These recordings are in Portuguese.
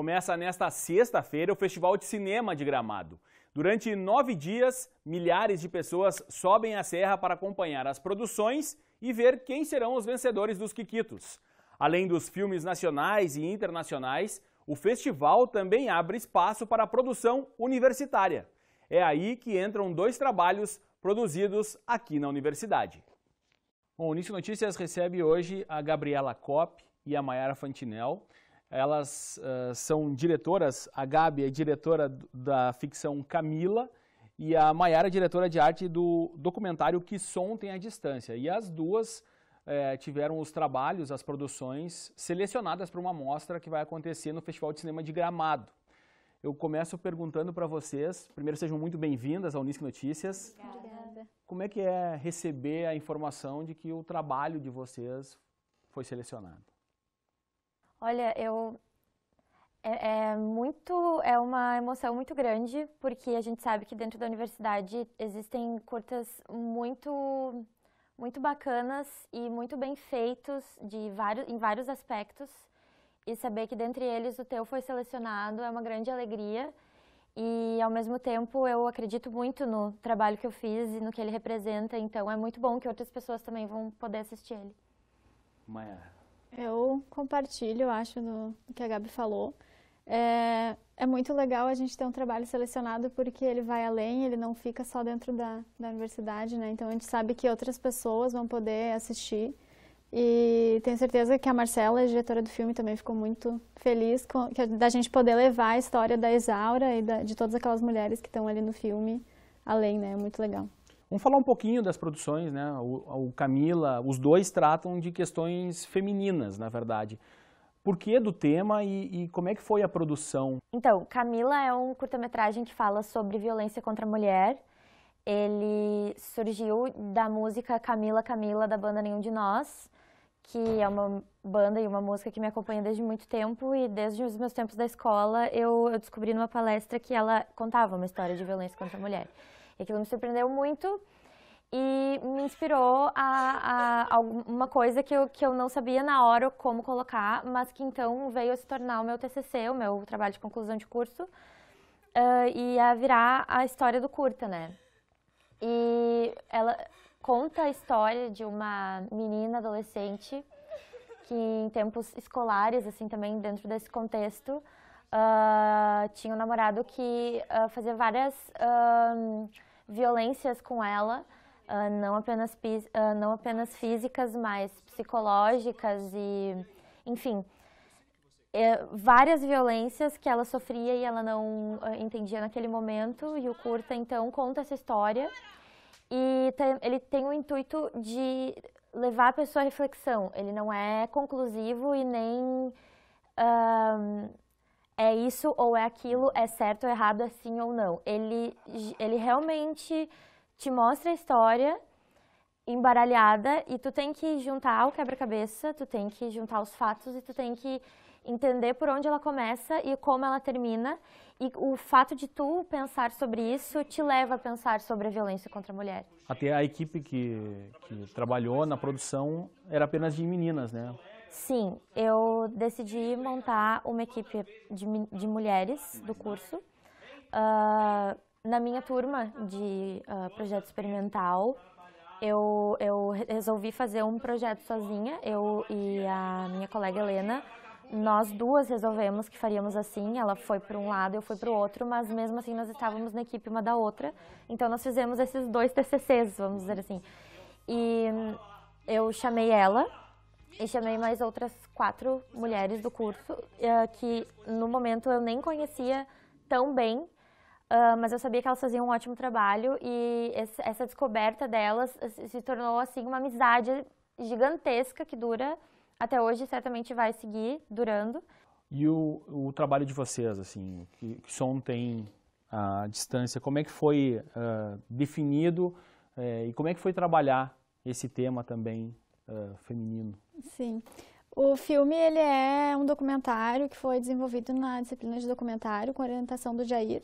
Começa nesta sexta-feira o Festival de Cinema de Gramado. Durante 9 dias, milhares de pessoas sobem a serra para acompanhar as produções e ver quem serão os vencedores dos Quiquitos. Além dos filmes nacionais e internacionais, o festival também abre espaço para a produção universitária. É aí que entram 2 trabalhos produzidos aqui na universidade. Bom, o Unisque Notícias recebe hoje a Gabriela Kopp e a Mayara Fantinel. Elas são diretoras, a Gabi é diretora da ficção Camila e a Mayara é diretora de arte do documentário Que Som Tem a Distância. E as duas tiveram os trabalhos, as produções selecionadas para uma mostra que vai acontecer no Festival de Cinema de Gramado. Eu começo perguntando para vocês, primeiro sejam muito bem-vindas ao Unisque Notícias. Obrigada. Como é que é receber a informação de que o trabalho de vocês foi selecionado? Olha, é uma emoção muito grande, porque a gente sabe que dentro da universidade existem curtas muito bacanas e muito bem feitos em vários aspectos. E saber que dentre eles o teu foi selecionado é uma grande alegria. E ao mesmo tempo eu acredito muito no trabalho que eu fiz e no que ele representa, então é muito bom que outras pessoas também vão poder assistir ele. Mayara. Eu compartilho, acho, no que a Gabi falou. É muito legal a gente ter um trabalho selecionado porque ele vai além, ele não fica só dentro da universidade, né? Então a gente sabe que outras pessoas vão poder assistir. E tenho certeza que a Marcela, a diretora do filme, também ficou muito feliz da gente poder levar a história da Isaura e de todas aquelas mulheres que estão ali no filme além, né? É muito legal. Vamos falar um pouquinho das produções, né? O Camila, os dois tratam de questões femininas, na verdade. Por que do tema e como é que foi a produção? Então, Camila é um curta-metragem que fala sobre violência contra a mulher. Ele surgiu da música Camila, Camila, da banda Nenhum de Nós, que é uma banda e uma música que me acompanha desde muito tempo, e desde os meus tempos da escola eu descobri numa palestra que ela contava uma história de violência contra a mulher. E aquilo me surpreendeu muito e me inspirou a uma coisa que eu não sabia na hora como colocar, mas que então veio a se tornar o meu TCC, o meu trabalho de conclusão de curso, e a virar a história do curta, né? E ela conta a história de uma menina adolescente que em tempos escolares, assim, também dentro desse contexto, tinha um namorado que fazia várias violências com ela, não apenas físicas, mas psicológicas e, enfim, várias violências que ela sofria e ela não entendia naquele momento, e o curta, então, conta essa história. E ele tem o intuito de levar a pessoa à reflexão. Ele não é conclusivo e nem é isso ou é aquilo, é certo ou errado, é sim ou não. Ele realmente te mostra a história embaralhada e tu tem que juntar o quebra-cabeça, tu tem que juntar os fatos e tu tem que entender por onde ela começa e como ela termina. E o fato de tu pensar sobre isso te leva a pensar sobre a violência contra a mulher. Até a equipe que trabalhou na produção era apenas de meninas, né? Sim, eu decidi montar uma equipe de mulheres do curso. Na minha turma de projeto experimental, eu resolvi fazer um projeto sozinha, eu e a minha colega Helena. Nós duas resolvemos que faríamos assim, ela foi para um lado, eu fui para o outro, mas mesmo assim nós estávamos na equipe uma da outra, então nós fizemos esses 2 TCCs, vamos dizer assim. E eu chamei ela e chamei mais outras 4 mulheres do curso, que no momento eu nem conhecia tão bem, mas eu sabia que elas faziam um ótimo trabalho, e essa descoberta delas se tornou assim uma amizade gigantesca que dura até hoje, certamente vai seguir durando. E o trabalho de vocês, assim, que som tem a distância, como é que foi definido e como é que foi trabalhar esse tema também feminino? Sim, o filme ele é um documentário que foi desenvolvido na disciplina de documentário com orientação do Jair.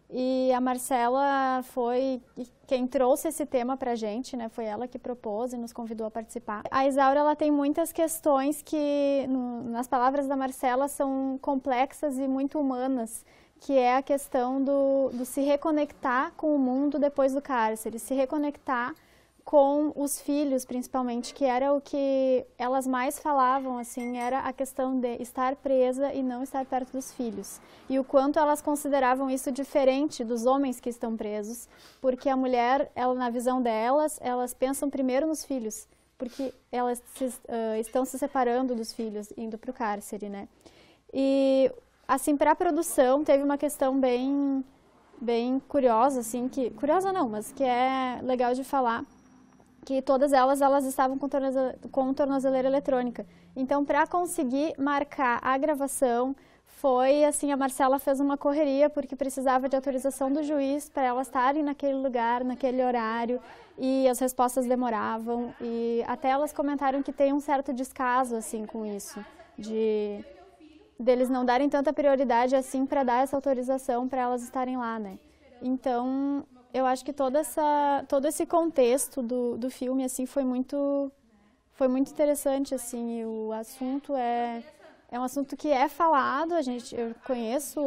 E a Marcela foi quem trouxe esse tema pra gente, né? Foi ela que propôs e nos convidou a participar. A Isaura, ela tem muitas questões que, nas palavras da Marcela, são complexas e muito humanas, que é a questão do se reconectar com o mundo depois do cárcere, se reconectar com os filhos, principalmente, que era o que elas mais falavam, assim, era a questão de estar presa e não estar perto dos filhos. E o quanto elas consideravam isso diferente dos homens que estão presos, porque a mulher, ela, na visão delas, elas pensam primeiro nos filhos, porque elas estão se separando dos filhos, indo para o cárcere, né? E, assim, para a produção, teve uma questão bem curiosa, assim, curiosa não, mas que é legal de falar, que todas elas estavam com tornozeleira eletrônica. Então, para conseguir marcar a gravação, foi assim, a Marcela fez uma correria, porque precisava de autorização do juiz para elas estarem naquele lugar, naquele horário, e as respostas demoravam, e até elas comentaram que tem um certo descaso, assim, com isso, deles não darem tanta prioridade, assim, para dar essa autorização para elas estarem lá, né? Então, eu acho que todo esse contexto do filme, assim, foi muito interessante, assim, e o assunto é um assunto que é falado, eu conheço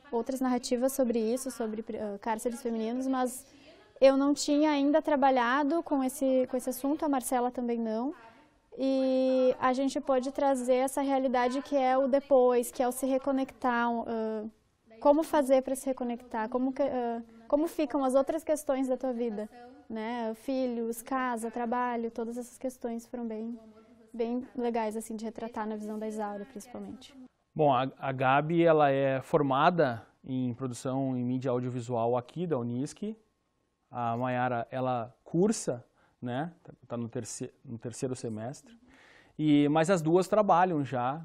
outras narrativas sobre isso, sobre cárceres femininos, mas eu não tinha ainda trabalhado com esse assunto, a Marcela também não, e a gente pôde trazer essa realidade que é o depois, que é o se reconectar, como fazer para se reconectar, como ficam as outras questões da tua vida, né? Filhos, casa, trabalho, todas essas questões foram bem legais, assim, de retratar na visão da Isaura, principalmente. Bom, a Gabi, ela é formada em produção em mídia audiovisual aqui da Unisc. A Mayara, ela cursa, né? Tá no terceiro semestre. Mas as duas trabalham já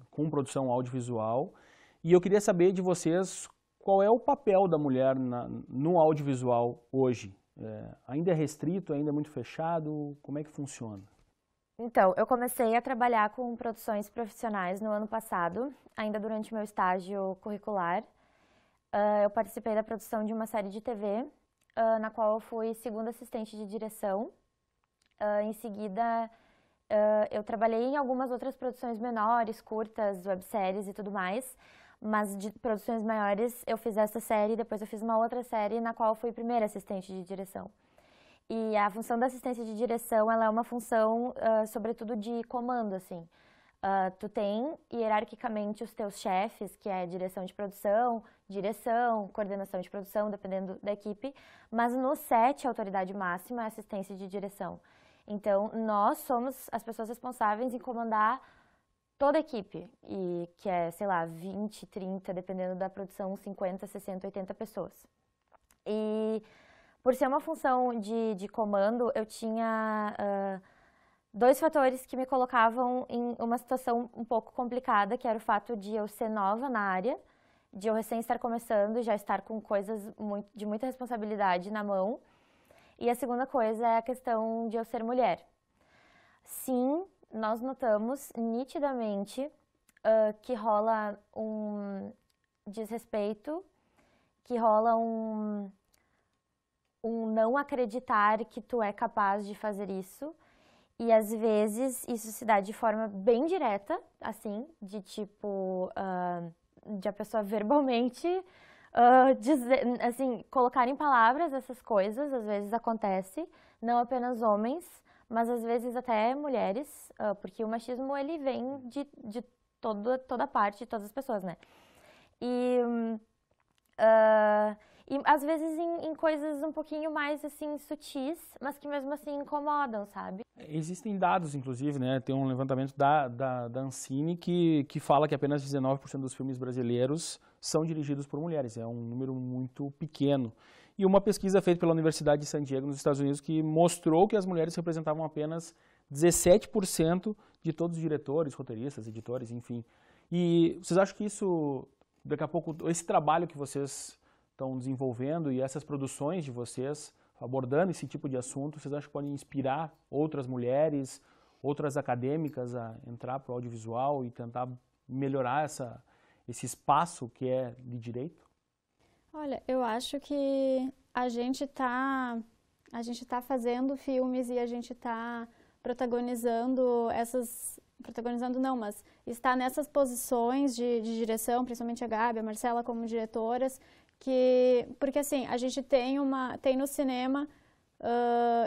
com produção audiovisual. E eu queria saber de vocês qual é o papel da mulher no audiovisual hoje. Ainda é restrito, ainda é muito fechado? Como é que funciona? Então, eu comecei a trabalhar com produções profissionais no ano passado, ainda durante meu estágio curricular. Eu participei da produção de uma série de TV, na qual eu fui segunda assistente de direção. Em seguida, eu trabalhei em algumas outras produções menores, curtas, webséries e tudo mais, mas de produções maiores eu fiz essa série, depois eu fiz uma outra série na qual eu fui primeira assistente de direção. E a função da assistência de direção, ela é uma função, sobretudo, de comando, assim. Tu tem, hierarquicamente, os teus chefes, que é direção de produção, coordenação de produção, dependendo da equipe, mas no set, a autoridade máxima é assistência de direção. Então, nós somos as pessoas responsáveis em comandar toda a equipe, e que é, sei lá, 20, 30, dependendo da produção, 50, 60, 80 pessoas. E por ser uma função de comando, eu tinha dois fatores que me colocavam em uma situação um pouco complicada, que era o fato de eu ser nova na área, de eu recém estar começando e já estar com coisas de muita responsabilidade na mão. E a segunda coisa é a questão de eu ser mulher. Sim, nós notamos nitidamente que rola um desrespeito, que rola um não acreditar que tu é capaz de fazer isso. E às vezes isso se dá de forma bem direta, assim, de tipo, de a pessoa verbalmente dizer, assim, colocar em palavras essas coisas, às vezes acontece, não apenas homens, mas às vezes até mulheres, porque o machismo ele vem de toda parte, de todas as pessoas, né? E às vezes em coisas um pouquinho mais, assim, sutis, mas que mesmo assim incomodam, sabe? Existem dados, inclusive, né? Tem um levantamento da Ancine que fala que apenas 19% dos filmes brasileiros são dirigidos por mulheres. É um número muito pequeno. E uma pesquisa feita pela Universidade de San Diego, nos Estados Unidos, que mostrou que as mulheres representavam apenas 17% de todos os diretores, roteiristas, editores, enfim. E vocês acham que isso, daqui a pouco, esse trabalho que vocês estão desenvolvendo e essas produções de vocês, abordando esse tipo de assunto, vocês acham que podem inspirar outras mulheres, outras acadêmicas a entrar para o audiovisual e tentar melhorar esse espaço que é de direito? Olha, eu acho que a gente tá fazendo filmes e a gente tá protagonizando protagonizando não, mas está nessas posições de direção, principalmente a Gabi, a Marcela como diretoras, porque assim, a gente tem no cinema,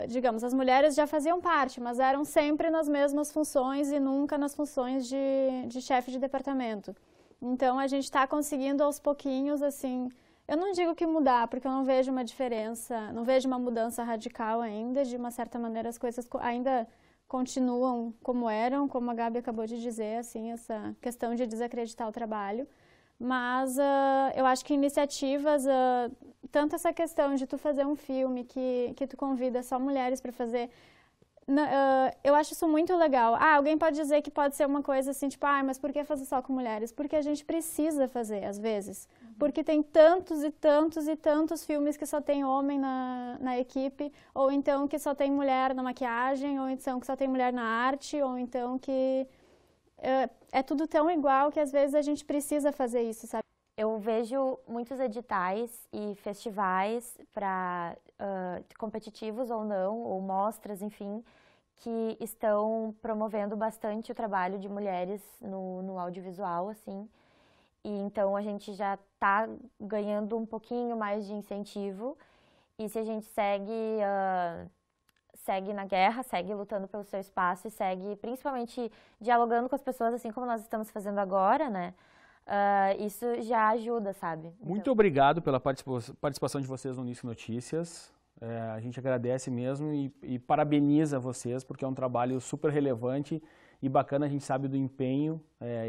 digamos, as mulheres já faziam parte, mas eram sempre nas mesmas funções e nunca nas funções de chefe de departamento. Então a gente está conseguindo aos pouquinhos, assim, eu não digo que mudar, porque eu não vejo uma diferença, não vejo uma mudança radical ainda, de uma certa maneira as coisas ainda continuam como eram, como a Gabi acabou de dizer, assim, essa questão de desacreditar o trabalho. Mas eu acho que iniciativas, tanto essa questão de tu fazer um filme que tu convida só mulheres para fazer, eu acho isso muito legal. Alguém pode dizer que pode ser uma coisa assim, tipo, mas por que fazer só com mulheres? Porque a gente precisa fazer, às vezes. Porque tem tantos e tantos e tantos filmes que só tem homem na equipe, ou então que só tem mulher na maquiagem, ou então que só tem mulher na arte, ou então que é tudo tão igual que às vezes a gente precisa fazer isso, sabe? Eu vejo muitos editais e festivais para competitivos ou não, ou mostras, enfim, que estão promovendo bastante o trabalho de mulheres no audiovisual, assim. E então a gente já está ganhando um pouquinho mais de incentivo. E se a gente segue na guerra, segue lutando pelo seu espaço e segue principalmente dialogando com as pessoas, assim como nós estamos fazendo agora, né? Isso já ajuda, sabe? Muito obrigado pela participação de vocês no Nisso Notícias. A gente agradece mesmo e parabeniza vocês, porque é um trabalho super relevante e bacana. A gente sabe do empenho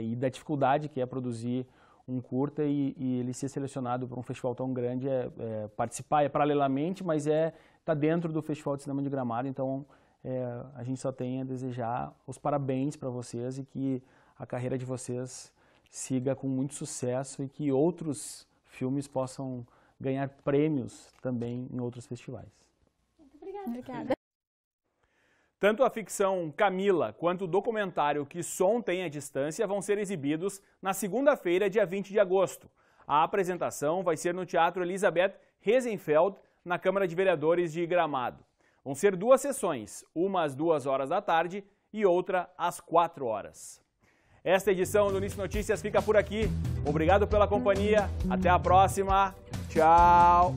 e da dificuldade que é produzir um curta e ele ser selecionado para um festival tão grande, participar paralelamente, mas tá dentro do Festival de Cinema de Gramado. Então a gente só tem a desejar os parabéns para vocês e que a carreira de vocês siga com muito sucesso e que outros filmes possam ganhar prêmios também em outros festivais. Muito obrigada. Tanto a ficção Camila quanto o documentário Que Som Tem à Distância vão ser exibidos na segunda-feira, dia 20 de agosto. A apresentação vai ser no Teatro Elizabeth Rosenfeld, na Câmara de Vereadores de Gramado. Vão ser 2 sessões, uma às 2h da tarde e outra às 4h. Esta edição do Nisso Notícias fica por aqui. Obrigado pela companhia. Até a próxima. Tchau.